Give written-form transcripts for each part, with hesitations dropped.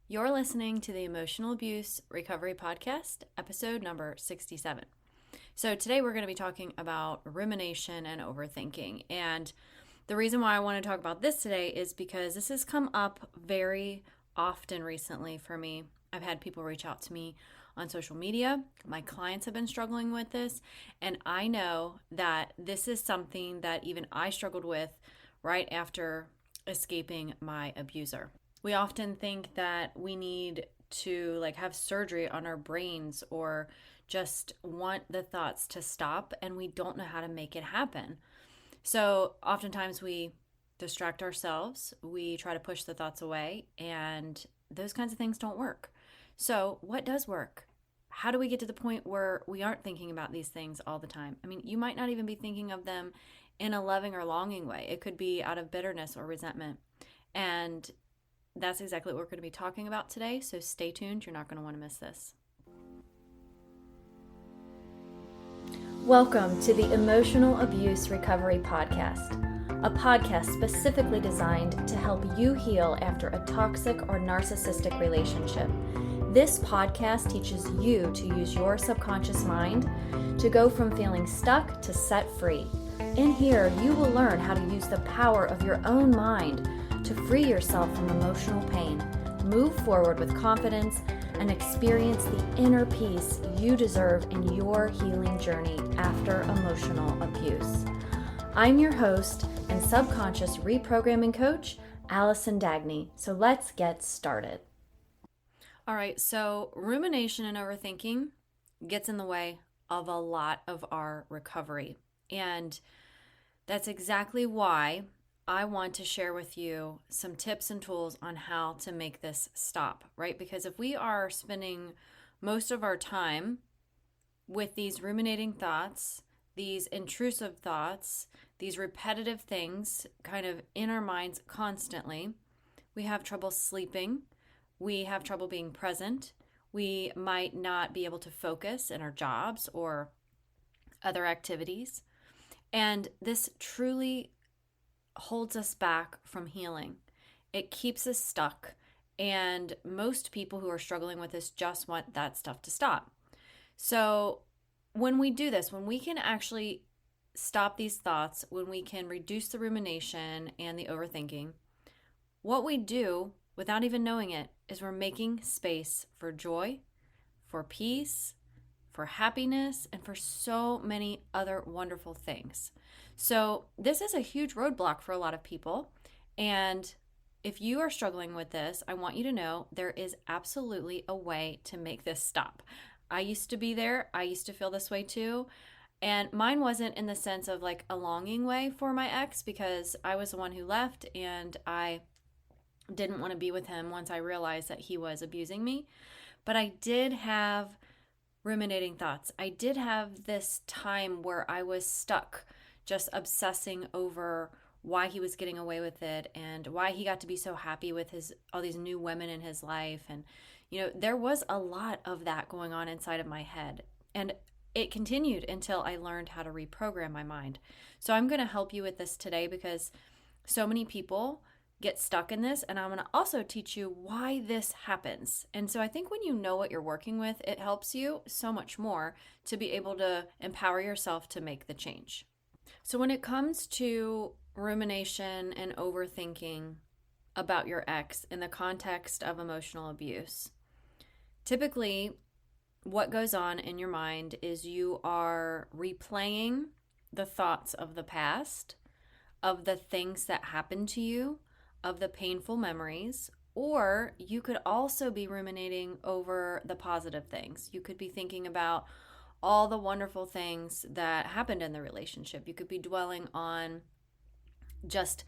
You're listening to the Emotional Abuse Recovery Podcast, episode number 67. So today we're going to be talking about rumination and overthinking. And the reason why I want to talk about this today is because this has come up very often recently for me. I've had people reach out to me on social media. My clients have been struggling with this. And I know that this is something that even I struggled with right after escaping my abuser. We often think that we need to have surgery on our brains or just want the thoughts to stop, and we don't know how to make it happen. So oftentimes we distract ourselves, we try to push the thoughts away, and those kinds of things don't work. So what does work? How do we get to the point where we aren't thinking about these things all the time? I mean, you might not even be thinking of them in a loving or longing way. It could be out of bitterness or resentment. And that's exactly what we're going to be talking about today, so stay tuned. You're not going to want to miss this. Welcome to the Emotional Abuse Recovery Podcast, a podcast specifically designed to help you heal after a toxic or narcissistic relationship. This podcast teaches you to use your subconscious mind to go from feeling stuck to set free. In here, you will learn how to use the power of your own mind to free yourself from emotional pain, move forward with confidence, and experience the inner peace you deserve in your healing journey after emotional abuse. I'm your host and subconscious reprogramming coach, Allison Dagny. So let's get started. All right, so rumination and overthinking gets in the way of a lot of our recovery. And that's exactly why I want to share with you some tips and tools on how to make this stop, right? Because if we are spending most of our time with these ruminating thoughts, these intrusive thoughts, these repetitive things kind of in our minds constantly, we have trouble sleeping, we have trouble being present, we might not be able to focus in our jobs or other activities. And this truly holds us back from healing. It keeps us stuck. And most people who are struggling with this just want that stuff to stop. So when we do this, when we can actually stop these thoughts, when we can reduce the rumination and the overthinking, what we do without even knowing it is we're making space for joy, for peace, for happiness, and for so many other wonderful things. So this is a huge roadblock for a lot of people. And if you are struggling with this, I want you to know there is absolutely a way to make this stop. I used to be there. I used to feel this way too. And mine wasn't in the sense of a longing way for my ex, because I was the one who left and I didn't want to be with him once I realized that he was abusing me. But I did have ruminating thoughts. I did have this time where I was stuck just obsessing over why he was getting away with it and why he got to be so happy with all these new women in his life. And, there was a lot of that going on inside of my head. And it continued until I learned how to reprogram my mind. So I'm going to help you with this today because so many people get stuck in this, and I'm going to also teach you why this happens. And so I think when you know what you're working with, it helps you so much more to be able to empower yourself to make the change. So when it comes to rumination and overthinking about your ex in the context of emotional abuse, typically what goes on in your mind is you are replaying the thoughts of the past, of the things that happened to you, of the painful memories, or you could also be ruminating over the positive things. You could be thinking about all the wonderful things that happened in the relationship. You could be dwelling on just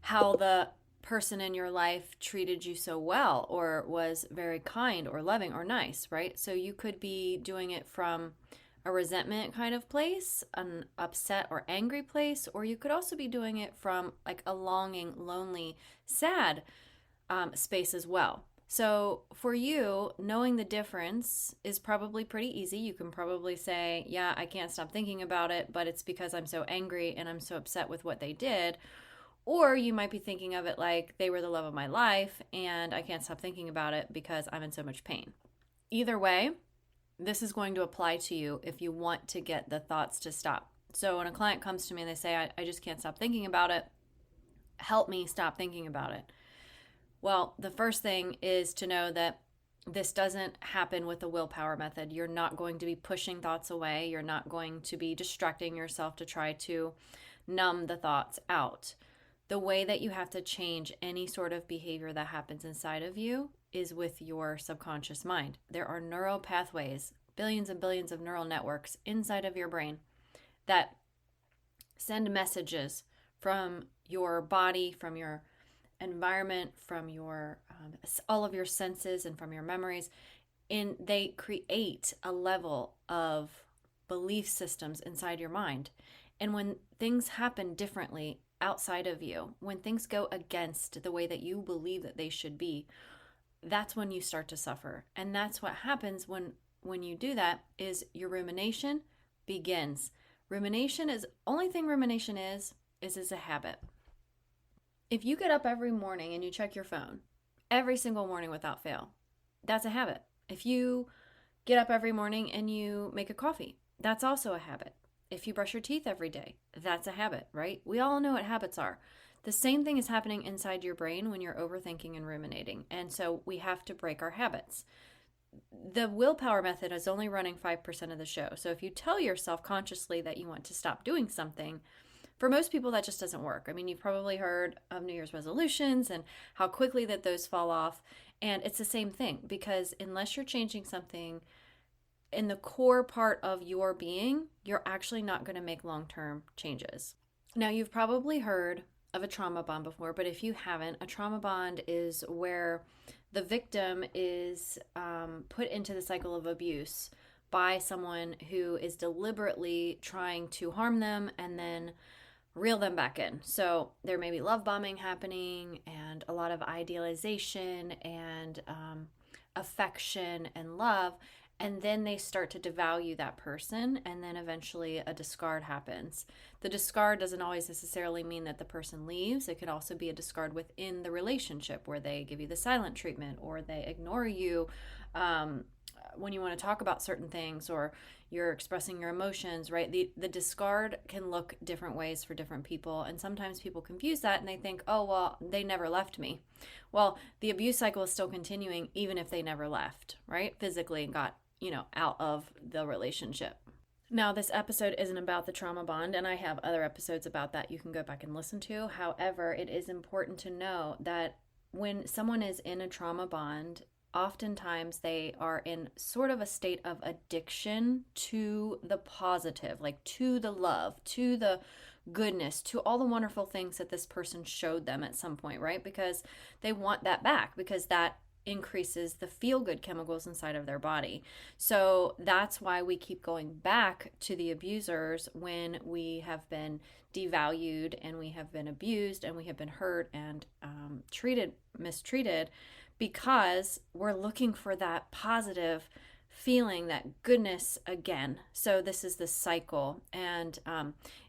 how the person in your life treated you so well or was very kind or loving or nice, right? So you could be doing it from a resentment kind of place, an upset or angry place, or you could also be doing it from a longing, lonely, sad space as well. So for you, knowing the difference is probably pretty easy. You can probably say, yeah, I can't stop thinking about it, but it's because I'm so angry and I'm so upset with what they did. Or you might be thinking of it like they were the love of my life and I can't stop thinking about it because I'm in so much pain. Either way, this is going to apply to you if you want to get the thoughts to stop. So when a client comes to me and they say, I just can't stop thinking about it, help me stop thinking about it. Well, the first thing is to know that this doesn't happen with the willpower method. You're not going to be pushing thoughts away. You're not going to be distracting yourself to try to numb the thoughts out. The way that you have to change any sort of behavior that happens inside of you is with your subconscious mind. There are neural pathways, billions and billions of neural networks inside of your brain that send messages from your body, from your environment, from your all of your senses and from your memories, and they create a level of belief systems inside your mind. And when things happen differently outside of you, when things go against the way that you believe that they should be, that's when you start to suffer. And that's what happens when you do that, is your rumination begins. Rumination is, only thing rumination is a habit. If you get up every morning and you check your phone every single morning without fail, that's a habit. If you get up every morning and you make a coffee, that's also a habit. If you brush your teeth every day, that's a habit, right? We all know what habits are. The same thing is happening inside your brain when you're overthinking and ruminating. And so we have to break our habits. The willpower method is only running 5% of the show. So if you tell yourself consciously that you want to stop doing something, for most people, that just doesn't work. I mean, you've probably heard of New Year's resolutions and how quickly that those fall off. And it's the same thing, because unless you're changing something in the core part of your being, you're actually not going to make long-term changes. Now, you've probably heard of a trauma bond before, but if you haven't, a trauma bond is where the victim is put into the cycle of abuse by someone who is deliberately trying to harm them and then reel them back in. So there may be love bombing happening and a lot of idealization and affection and love. And then they start to devalue that person, and then eventually a discard happens. The discard doesn't always necessarily mean that the person leaves. It could also be a discard within the relationship where they give you the silent treatment, or they ignore you when you want to talk about certain things, or you're expressing your emotions, right? The discard can look different ways for different people. And sometimes people confuse that and they think, oh, well, they never left me. Well, the abuse cycle is still continuing even if they never left, right? Physically and got, out of the relationship. Now, this episode isn't about the trauma bond, and I have other episodes about that you can go back and listen to. However, it is important to know that when someone is in a trauma bond, oftentimes they are in sort of a state of addiction to the positive, like to the love, to the goodness, to all the wonderful things that this person showed them at some point, right? Because they want that back, because that increases the feel-good chemicals inside of their body. So that's why we keep going back to the abusers when we have been devalued and we have been abused and we have been hurt and mistreated, because we're looking for that positive feeling, that goodness again. So this is the cycle. And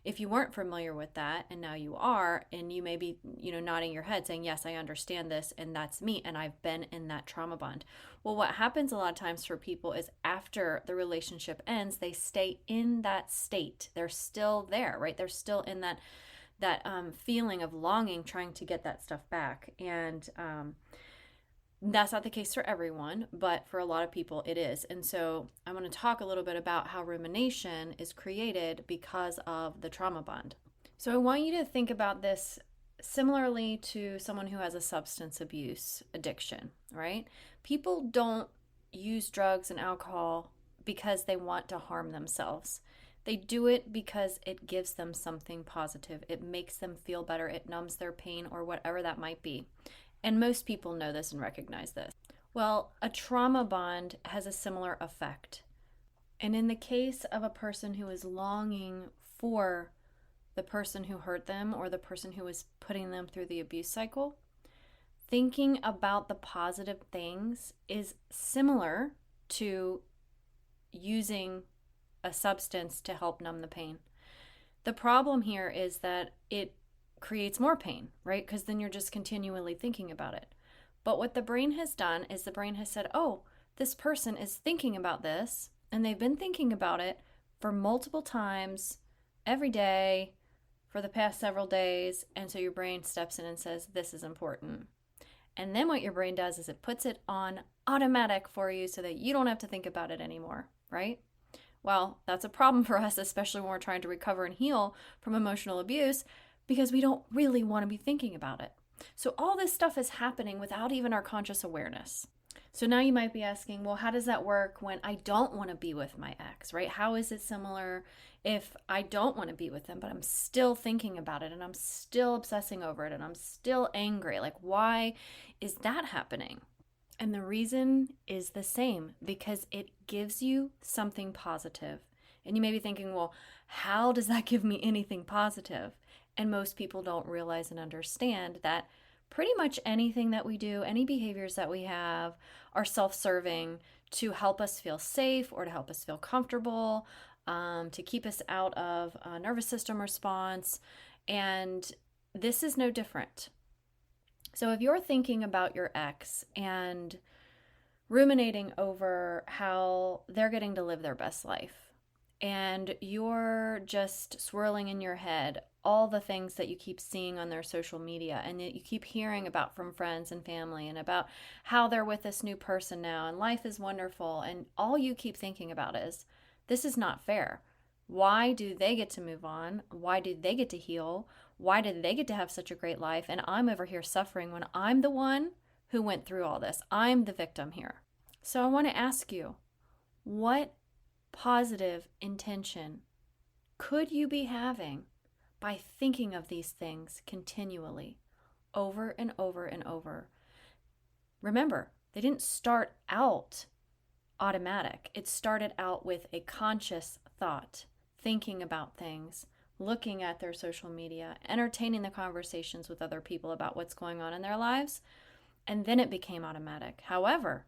if you weren't familiar with that, and now you are, and you may be, nodding your head saying, yes, I understand this, and that's me, and I've been in that trauma bond. Well, what happens a lot of times for people is after the relationship ends, they stay in that state. They're still there, right? They're still in that feeling of longing, trying to get that stuff back. And that's not the case for everyone, but for a lot of people it is. And so I want to talk a little bit about how rumination is created because of the trauma bond. So I want you to think about this similarly to someone who has a substance abuse addiction, right? People don't use drugs and alcohol because they want to harm themselves. They do it because it gives them something positive. It makes them feel better. It numbs their pain or whatever that might be. And most people know this and recognize this. Well, a trauma bond has a similar effect. And in the case of a person who is longing for the person who hurt them or the person who is putting them through the abuse cycle, thinking about the positive things is similar to using a substance to help numb the pain. The problem here is that it creates more pain, right? Because then you're just continually thinking about it. But what the brain has done is the brain has said, oh, this person is thinking about this, and they've been thinking about it for multiple times every day for the past several days. And so your brain steps in and says, this is important. And then what your brain does is it puts it on automatic for you so that you don't have to think about it anymore, right? Well, that's a problem for us, especially when we're trying to recover and heal from emotional abuse, because we don't really want to be thinking about it. So all this stuff is happening without even our conscious awareness. So now you might be asking, well, how does that work when I don't want to be with my ex, right? How is it similar if I don't want to be with them, but I'm still thinking about it and I'm still obsessing over it and I'm still angry? Like, why is that happening? And the reason is the same, because it gives you something positive. And you may be thinking, well, how does that give me anything positive? And most people don't realize and understand that pretty much anything that we do, any behaviors that we have, are self-serving to help us feel safe or to help us feel comfortable, to keep us out of a nervous system response. And this is no different. So if you're thinking about your ex and ruminating over how they're getting to live their best life, and you're just swirling in your head all the things that you keep seeing on their social media and that you keep hearing about from friends and family and about how they're with this new person now and life is wonderful, and all you keep thinking about is, this is not fair. Why do they get to move on? Why do they get to heal? Why did they get to have such a great life? And I'm over here suffering when I'm the one who went through all this. I'm the victim here. So I want to ask you, what positive intention could you be having by thinking of these things continually, over and over and over? Remember, they didn't start out automatic. It started out with a conscious thought, thinking about things, looking at their social media, entertaining the conversations with other people about what's going on in their lives, and then it became automatic. However,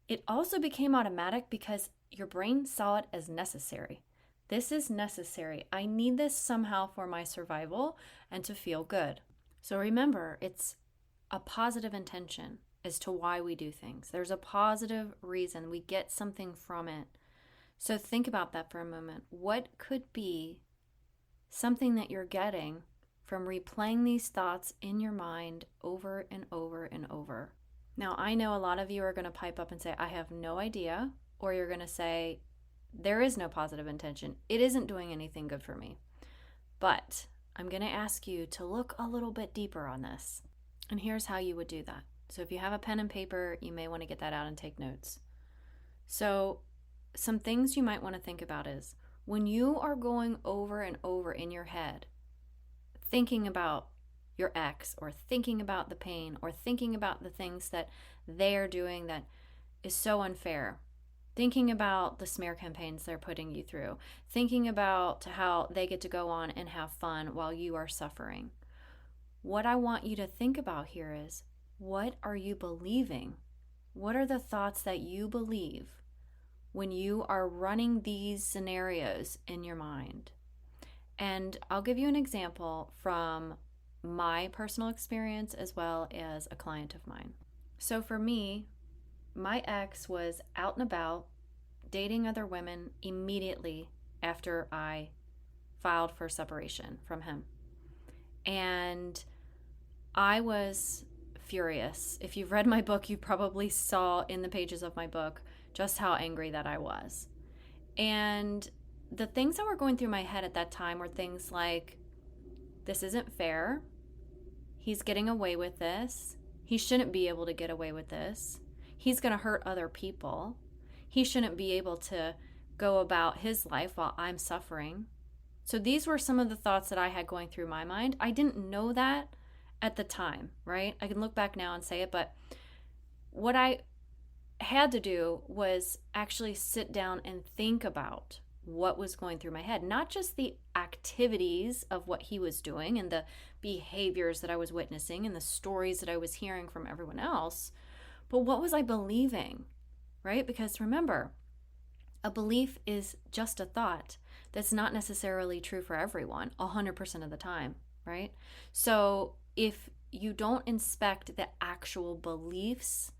it also became automatic because your brain saw it as necessary. This is necessary. I need this somehow for my survival and to feel good. So remember, it's a positive intention as to why we do things. There's a positive reason. We get something from it. So think about that for a moment. What could be something that you're getting from replaying these thoughts in your mind over and over and over? Now, I know a lot of you are going to pipe up and say, I have no idea. Or you're going to say, there is no positive intention. It isn't doing anything good for me. But I'm going to ask you to look a little bit deeper on this. And here's how you would do that. So if you have a pen and paper, you may want to get that out and take notes. So some things you might want to think about is, when you are going over and over in your head, thinking about your ex, or thinking about the pain, or thinking about the things that they are doing that is so unfair, thinking about the smear campaigns they're putting you through, thinking about how they get to go on and have fun while you are suffering. What I want you to think about here is, what are you believing? What are the thoughts that you believe when you are running these scenarios in your mind? And I'll give you an example from my personal experience as well as a client of mine. So for me, my ex was out and about dating other women immediately after I filed for separation from him. And I was furious. If you've read my book, you probably saw in the pages of my book just how angry that I was. And the things that were going through my head at that time were things like, this isn't fair. He's getting away with this. He shouldn't be able to get away with this. He's going to hurt other people. He shouldn't be able to go about his life while I'm suffering. So these were some of the thoughts that I had going through my mind. I didn't know that at the time, right? I can look back now and say it, but what I had to do was actually sit down and think about what was going through my head, not just the activities of what he was doing and the behaviors that I was witnessing and the stories that I was hearing from everyone else, but what was I believing, right? Because remember, a belief is just a thought that's not necessarily true for everyone 100% of the time. right? So if you don't inspect the actual beliefs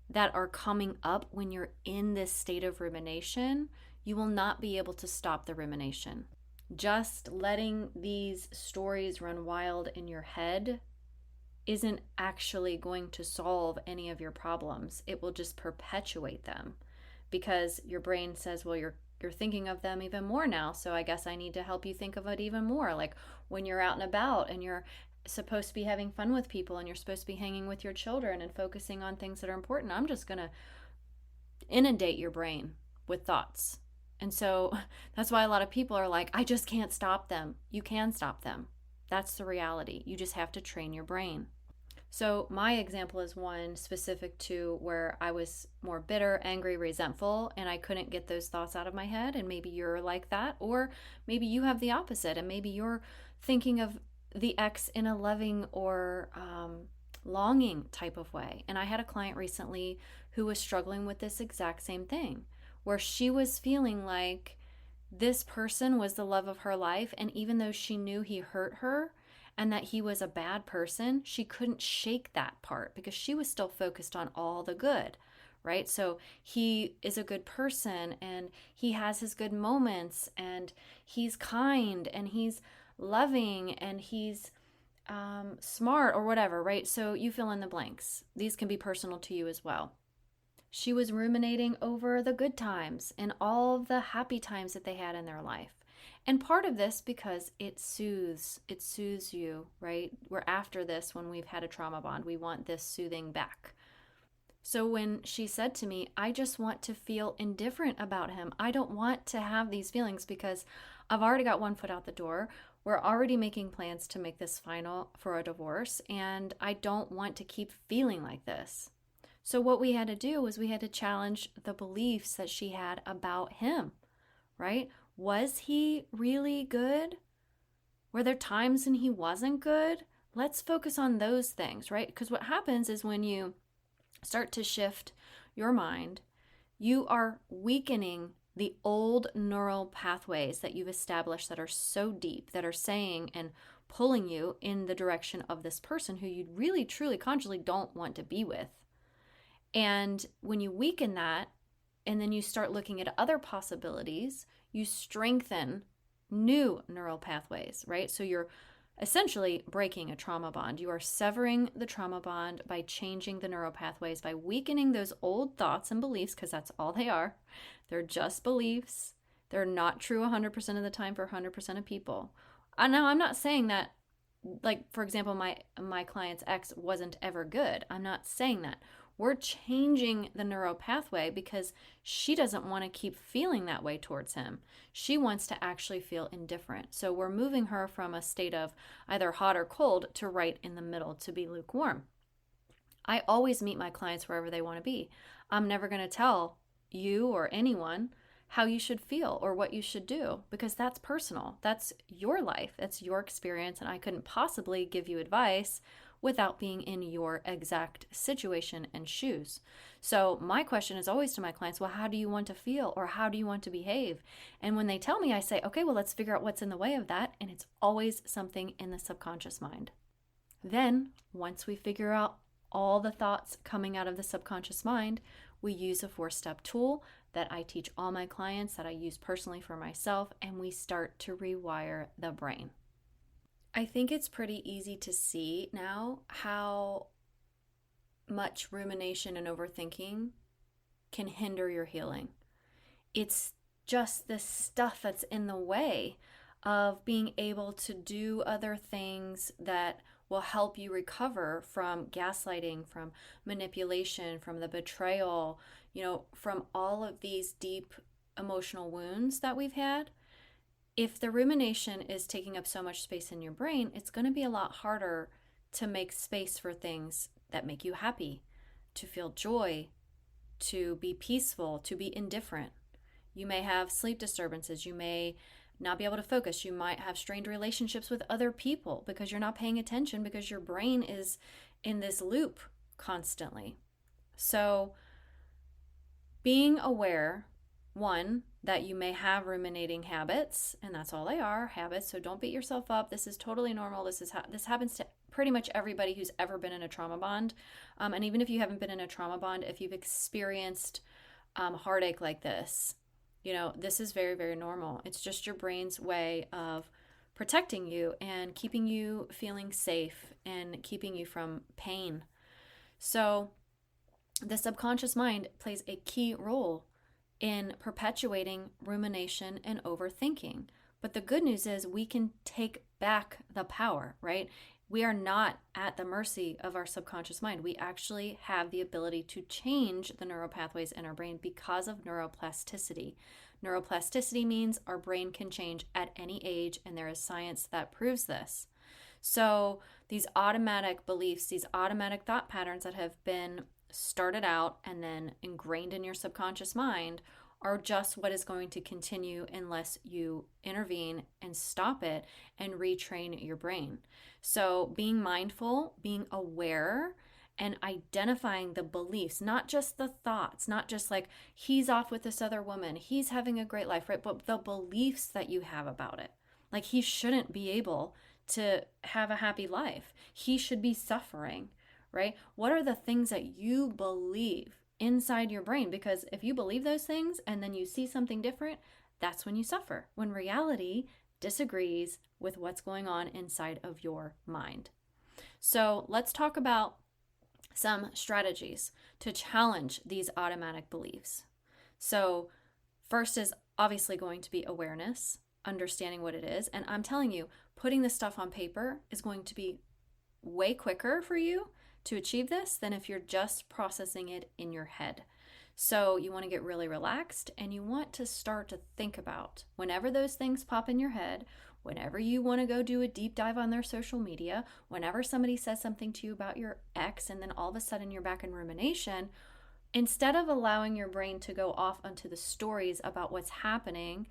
that are coming up when you're in this state of rumination, you will not be able to stop the rumination. Just letting these stories run wild in your head isn't actually going to solve any of your problems. It will just perpetuate them because your brain says, well, you're thinking of them even more now, so I guess I need to help you think of it even more. Like when you're out and about and you're supposed to be having fun with people and you're supposed to be hanging with your children and focusing on things that are important, I'm just going to inundate your brain with thoughts. And so that's why a lot of people are like, I just can't stop them. You can stop them. That's the reality. You just have to train your brain. So my example is one specific to where I was more bitter, angry, resentful, and I couldn't get those thoughts out of my head. And maybe you're like that, or maybe you have the opposite, and maybe you're thinking of the ex in a loving or longing type of way. And I had a client recently who was struggling with this exact same thing, where she was feeling like this person was the love of her life, and even though she knew he hurt her and that he was a bad person, she couldn't shake that part because she was still focused on all the good, right? So he is a good person and he has his good moments and he's kind and he's loving and he's smart or whatever, right? So you fill in the blanks. These can be personal to you as well. She was ruminating over the good times and all of the happy times that they had in their life. And part of this because it soothes you, right? We're after this when we've had a trauma bond. We want this soothing back. So when she said to me, I just want to feel indifferent about him. I don't want to have these feelings because I've already got one foot out the door. We're already making plans to make this final for a divorce, and I don't want to keep feeling like this. So what we had to do was we had to challenge the beliefs that she had about him, right? Was he really good? Were there times when he wasn't good? Let's focus on those things, right? Because what happens is when you start to shift your mind, you are weakening the old neural pathways that you've established that are so deep, that are saying and pulling you in the direction of this person who you really, truly, consciously don't want to be with. And when you weaken that, and then you start looking at other possibilities, you strengthen new neural pathways, right? So you're essentially breaking a trauma bond. You are severing the trauma bond by changing the neural pathways, by weakening those old thoughts and beliefs, because that's all they are. They're just beliefs. They're not true 100% of the time for 100% of people. Now, I'm not saying that, like, for example, my client's ex wasn't ever good. I'm not saying that. We're changing the neural pathway because she doesn't want to keep feeling that way towards him. She wants to actually feel indifferent. So we're moving her from a state of either hot or cold to right in the middle, to be lukewarm. I always meet my clients wherever they want to be. I'm never going to tell you or anyone how you should feel or what you should do because that's personal. That's your life. That's your experience. And I couldn't possibly give you advice without being in your exact situation and shoes. So my question is always to my clients, well, how do you want to feel or how do you want to behave? And when they tell me, I say, okay, well, let's figure out what's in the way of that. And it's always something in the subconscious mind. Then once we figure out all the thoughts coming out of the subconscious mind, we use a 4-step tool that I teach all my clients, that I use personally for myself, and we start to rewire the brain. I think it's pretty easy to see now how much rumination and overthinking can hinder your healing. It's just this stuff that's in the way of being able to do other things that will help you recover from gaslighting, from manipulation, from the betrayal, from all of these deep emotional wounds that we've had. If the rumination is taking up so much space in your brain, it's going to be a lot harder to make space for things that make you happy, to feel joy, to be peaceful, to be indifferent. You may have sleep disturbances. You may not be able to focus. You might have strained relationships with other people because you're not paying attention because your brain is in this loop constantly. So being aware, one, that you may have ruminating habits, and that's all they are, habits. So don't beat yourself up. This is totally normal. This happens to pretty much everybody who's ever been in a trauma bond. And even if you haven't been in a trauma bond, if you've experienced heartache like this, this is very, very normal. It's just your brain's way of protecting you and keeping you feeling safe and keeping you from pain. So the subconscious mind plays a key role in perpetuating rumination and overthinking. But the good news is we can take back the power, right? We are not at the mercy of our subconscious mind. We actually have the ability to change the neural pathways in our brain because of neuroplasticity. Neuroplasticity means our brain can change at any age, and there is science that proves this. So these automatic beliefs, these automatic thought patterns that have been started out and then ingrained in your subconscious mind are just what is going to continue unless you intervene and stop it and retrain your brain. So being mindful, being aware, and identifying the beliefs, not just the thoughts, not just like he's off with this other woman, he's having a great life, right? But the beliefs that you have about it. Like he shouldn't be able to have a happy life. He should be suffering. Right? What are the things that you believe inside your brain? Because if you believe those things and then you see something different, that's when you suffer, when reality disagrees with what's going on inside of your mind. So let's talk about some strategies to challenge these automatic beliefs. So first is obviously going to be awareness, understanding what it is. And I'm telling you, putting this stuff on paper is going to be way quicker for you to achieve this than if you're just processing it in your head. So you want to get really relaxed and you want to start to think about whenever those things pop in your head, whenever you want to go do a deep dive on their social media, whenever somebody says something to you about your ex and then all of a sudden you're back in rumination, instead of allowing your brain to go off onto the stories about what's happening,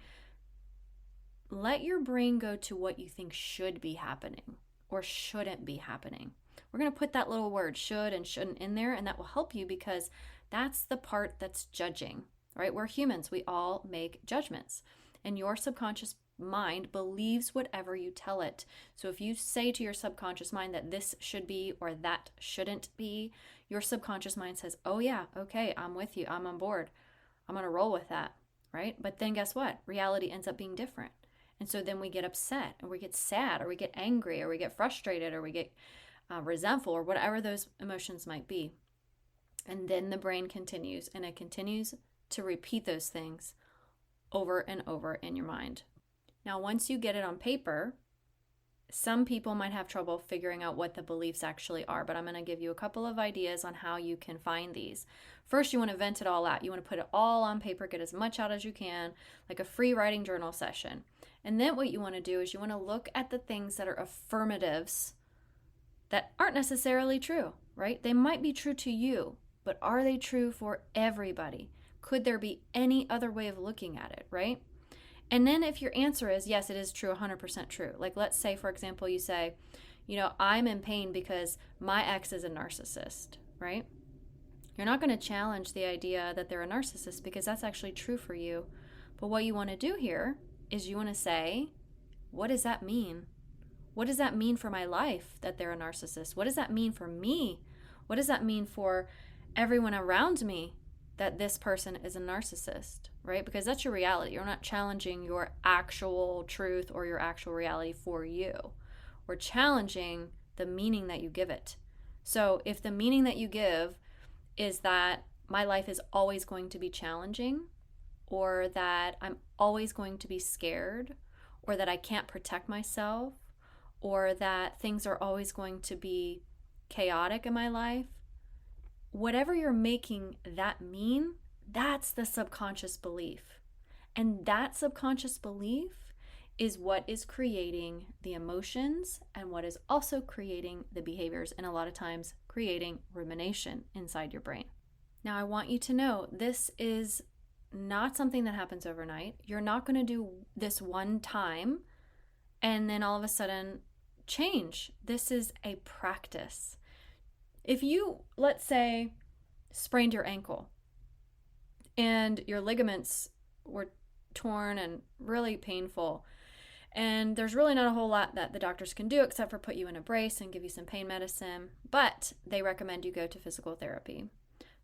let your brain go to what you think should be happening or shouldn't be happening. We're going to put that little word should and shouldn't in there, and that will help you because that's the part that's judging, right? We're humans. We all make judgments, and your subconscious mind believes whatever you tell it. So if you say to your subconscious mind that this should be or that shouldn't be, your subconscious mind says, oh yeah, okay, I'm with you. I'm on board. I'm going to roll with that, right? But then guess what? Reality ends up being different. And so then we get upset or we get sad or we get angry or we get frustrated or we get resentful or whatever those emotions might be. And then the brain continues and it continues to repeat those things over and over in your mind. Now, once you get it on paper, some people might have trouble figuring out what the beliefs actually are, but I'm going to give you a couple of ideas on how you can find these. First, you want to vent it all out. You want to put it all on paper, get as much out as you can, like a free writing journal session. And then what you want to do is you want to look at the things that are affirmatives that aren't necessarily true, right? They might be true to you, but are they true for everybody? Could there be any other way of looking at it, right? And then if your answer is, yes, it is true, 100% true. Like let's say, for example, you say, I'm in pain because my ex is a narcissist, right? You're not going to challenge the idea that they're a narcissist because that's actually true for you. But what you want to do here is you want to say, what does that mean? What does that mean for my life that they're a narcissist? What does that mean for me? What does that mean for everyone around me that this person is a narcissist, right? Because that's your reality. You're not challenging your actual truth or your actual reality for you. We're challenging the meaning that you give it. So if the meaning that you give is that my life is always going to be challenging, or that I'm always going to be scared, or that I can't protect myself, or that things are always going to be chaotic in my life, whatever you're making that mean, that's the subconscious belief. And that subconscious belief is what is creating the emotions and what is also creating the behaviors, and a lot of times creating rumination inside your brain. Now, I want you to know this is not something that happens overnight. You're not going to do this one time and then all of a sudden change. This is a practice. If you, let's say, sprained your ankle and your ligaments were torn and really painful. And there's really not a whole lot that the doctors can do except for put you in a brace and give you some pain medicine, but they recommend you go to physical therapy.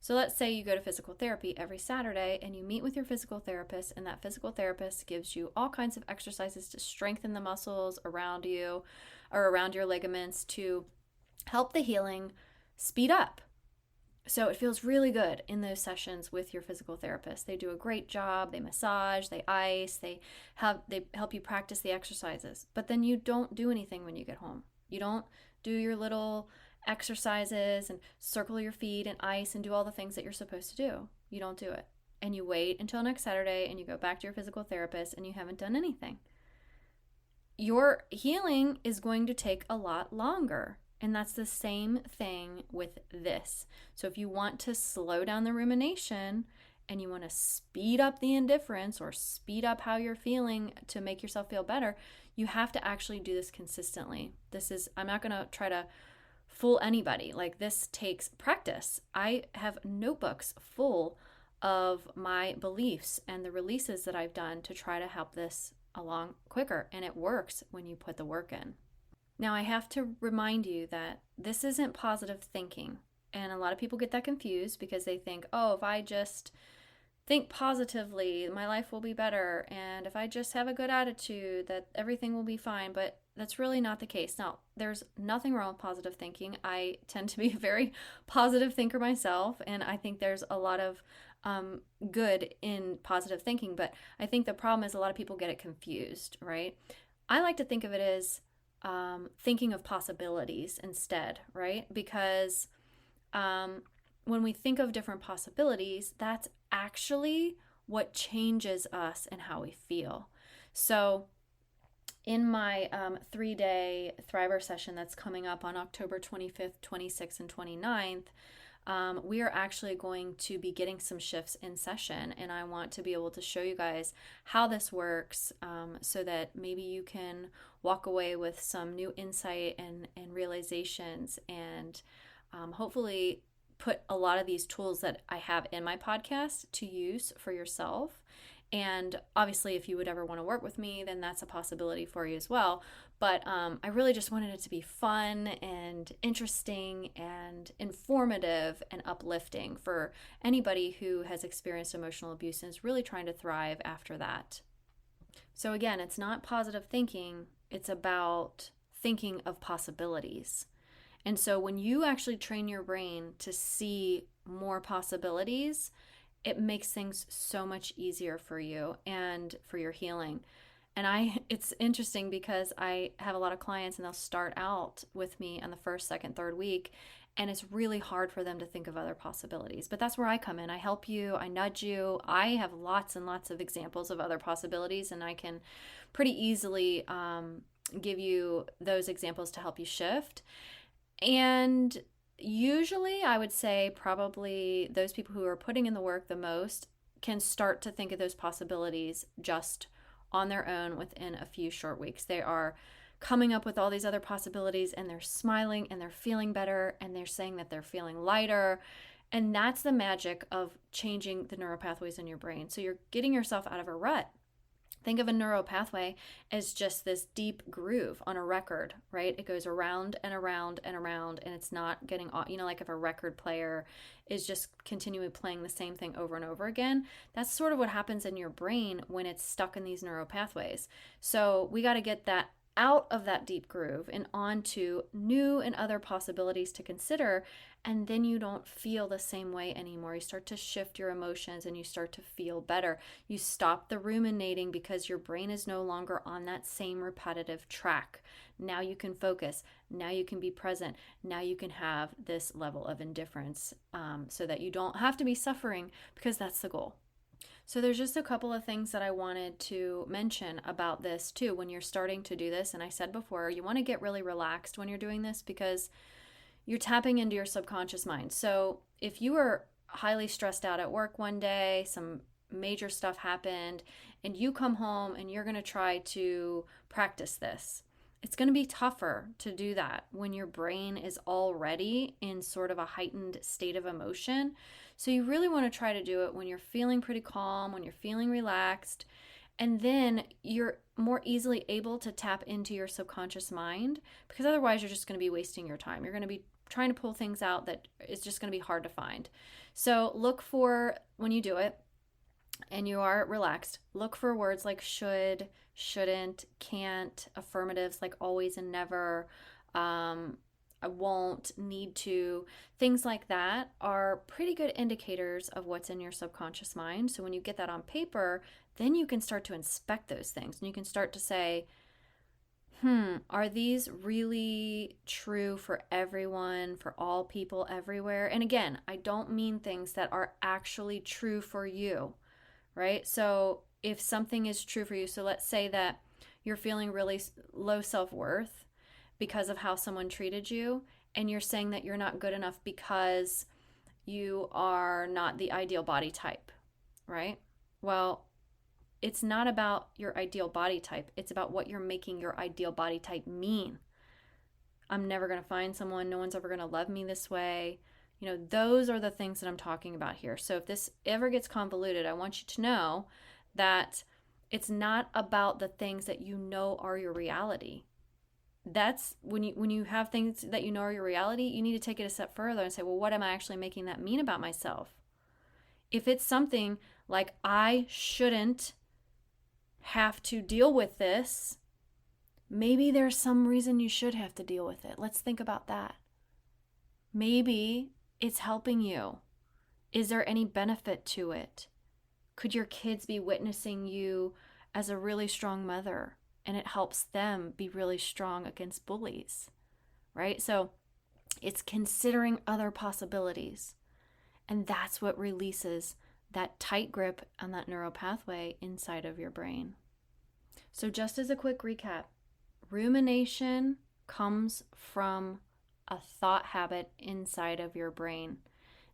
So let's say you go to physical therapy every Saturday and you meet with your physical therapist, and that physical therapist gives you all kinds of exercises to strengthen the muscles around you or around your ligaments to help the healing speed up. So it feels really good in those sessions with your physical therapist. They do a great job. They massage, they ice, they help you practice the exercises. But then you don't do anything when you get home. You don't do your little exercises and circle your feet and ice and do all the things that you're supposed to do. You don't do it. And you wait until next Saturday and you go back to your physical therapist and you haven't done anything. Your healing is going to take a lot longer. And that's the same thing with this. So if you want to slow down the rumination and you want to speed up the indifference or speed up how you're feeling to make yourself feel better, you have to actually do this consistently. I'm not going to try to fool anybody. Like, this takes practice. I have notebooks full of my beliefs and the releases that I've done to try to help this along quicker. And it works when you put the work in. Now, I have to remind you that this isn't positive thinking. And a lot of people get that confused because they think, oh, if I just think positively, my life will be better. And if I just have a good attitude, that everything will be fine. But that's really not the case. Now, there's nothing wrong with positive thinking. I tend to be a very positive thinker myself. And I think there's a lot of good in positive thinking. But I think the problem is a lot of people get it confused, right? I like to think of it as thinking of possibilities instead, right? Because when we think of different possibilities, that's actually what changes us and how we feel. So in my 3-day Thriver session that's coming up on October 25th, 26th, and 29th, we are actually going to be getting some shifts in session, and I want to be able to show you guys how this works so that maybe you can walk away with some new insight and realizations, and hopefully put a lot of these tools that I have in my podcast to use for yourself. And obviously, if you would ever want to work with me, then that's a possibility for you as well. But I really just wanted it to be fun and interesting and informative and uplifting for anybody who has experienced emotional abuse and is really trying to thrive after that. So again, it's not positive thinking. It's about thinking of possibilities. And so when you actually train your brain to see more possibilities, it makes things so much easier for you and for your healing. And it's interesting because I have a lot of clients and they'll start out with me on the first, second, third week, and it's really hard for them to think of other possibilities. But that's where I come in. I help you, I nudge you. I have lots and lots of examples of other possibilities, and I can pretty easily give you those examples to help you shift. And usually, I would say probably those people who are putting in the work the most can start to think of those possibilities just on their own within a few short weeks. They are coming up with all these other possibilities, and they're smiling and they're feeling better, and they're saying that they're feeling lighter. And that's the magic of changing the neural pathways in your brain. So you're getting yourself out of a rut. Think of a neural pathway as just this deep groove on a record, right? It goes around and around and around, and it's not getting, like if a record player is just continually playing the same thing over and over again. That's sort of what happens in your brain when it's stuck in these neural pathways. So we got to get that out of that deep groove and onto new and other possibilities to consider, and then you don't feel the same way anymore. You start to shift your emotions and you start to feel better. You stop the ruminating because your brain is no longer on that same repetitive track. Now you can focus. Now you can be present. Now you can have this level of indifference so that you don't have to be suffering, because that's the goal. So there's just a couple of things that I wanted to mention about this too when you're starting to do this. And I said before, you want to get really relaxed when you're doing this because you're tapping into your subconscious mind. So if you were highly stressed out at work one day, some major stuff happened, and you come home and you're going to try to practice this, it's going to be tougher to do that when your brain is already in sort of a heightened state of emotion. So you really want to try to do it when you're feeling pretty calm, when you're feeling relaxed, And then you're more easily able to tap into your subconscious mind, because otherwise you're just going to be wasting your time. You're going to be trying to pull things out that is just going to be hard to find. So look for, when you do it and you are relaxed, look for words like should, shouldn't, can't, affirmatives like always and never, I won't, need to. Things like that are pretty good indicators of what's in your subconscious mind. So when you get that on paper, then you can start to inspect those things and you can start to say, are these really true for everyone, for all people everywhere? And again, I don't mean things that are actually true for you, right? So if something is true for you, so let's say that you're feeling really low self-worth because of how someone treated you, and you're saying that you're not good enough because you are not the ideal body type, right? Well, it's not about your ideal body type. It's about what you're making your ideal body type mean. I'm never going to find someone. No one's ever going to love me this way. Those are the things that I'm talking about here. So if this ever gets convoluted, I want you to know that it's not about the things that you know are your reality. That's when you have things that you know are your reality, you need to take it a step further and say, well, what am I actually making that mean about myself? If it's something like I shouldn't have to deal with this, maybe there's some reason you should have to deal with it. Let's think about that. Maybe it's helping you. Is there any benefit to it? Could your kids be witnessing you as a really strong mother, and it helps them be really strong against bullies, right? So it's considering other possibilities. And that's what releases that tight grip on that neural pathway inside of your brain. So just as a quick recap, rumination comes from a thought habit inside of your brain.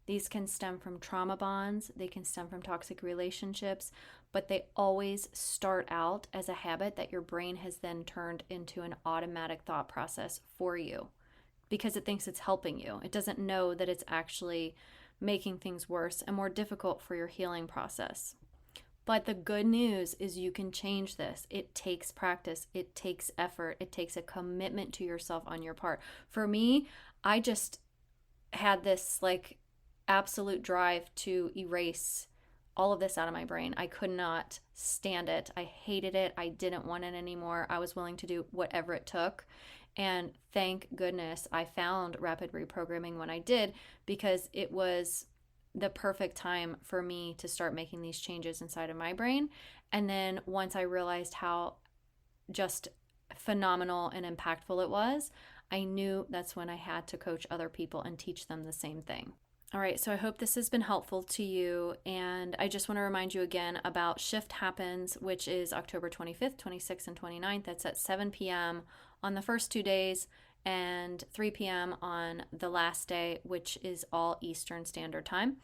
These can stem from trauma bonds, they can stem from toxic relationships, but they always start out as a habit that your brain has then turned into an automatic thought process for you because it thinks it's helping you. It doesn't know that it's actually making things worse and more difficult for your healing process. But the good news is you can change this. It takes practice. It takes effort. It takes a commitment to yourself on your part. For me, I just had this absolute drive to erase all of this out of my brain. I could not stand it. I hated it. I didn't want it anymore. I was willing to do whatever it took. And thank goodness I found rapid reprogramming when I did, because it was the perfect time for me to start making these changes inside of my brain. And then once I realized how just phenomenal and impactful it was, I knew that's when I had to coach other people and teach them the same thing. All right, so I hope this has been helpful to you. And I just want to remind you again about Shift Happens, which is October 25th, 26th, and 29th. That's at 7 p.m. on the first 2 days and 3 p.m. on the last day, which is all Eastern Standard Time.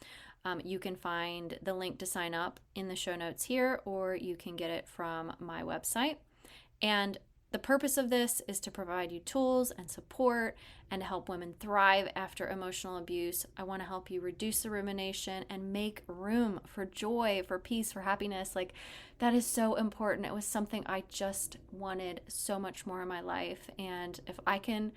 You can find the link to sign up in the show notes here, or you can get it from my website. And the purpose of this is to provide you tools and support and to help women thrive after emotional abuse. I want to help you reduce the rumination and make room for joy, for peace, for happiness. That is so important. It was something I just wanted so much more in my life. And if I can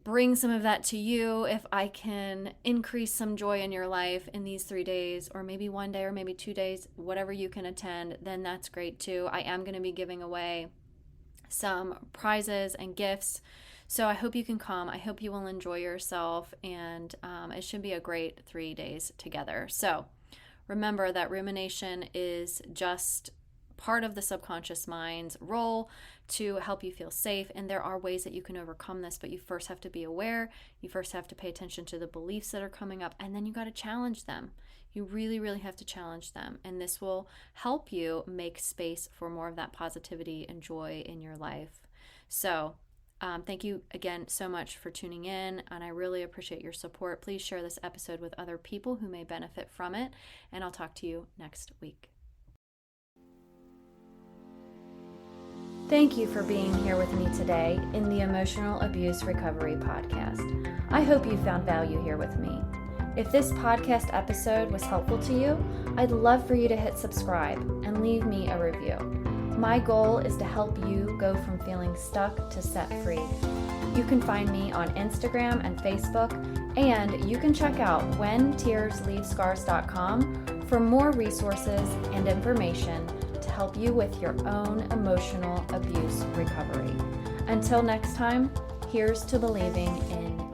bring some of that to you, if I can increase some joy in your life in these 3 days, or maybe 1 day, or maybe 2 days, whatever you can attend, then that's great too. I am going to be giving away some prizes and gifts. So I hope you can come. I hope you will enjoy yourself, and it should be a great 3 days together. So remember that rumination is just part of the subconscious mind's role to help you feel safe. And there are ways that you can overcome this, but you first have to be aware. You first have to pay attention to the beliefs that are coming up, and then you got to challenge them. You really, really have to challenge them. And this will help you make space for more of that positivity and joy in your life. So thank you again so much for tuning in, and I really appreciate your support. Please share this episode with other people who may benefit from it, and I'll talk to you next week. Thank you for being here with me today in the Emotional Abuse Recovery Podcast. I hope you found value here with me. If this podcast episode was helpful to you, I'd love for you to hit subscribe and leave me a review. My goal is to help you go from feeling stuck to set free. You can find me on Instagram and Facebook, and you can check out whentearsleavescars.com for more resources and information to help you with your own emotional abuse recovery. Until next time, here's to believing in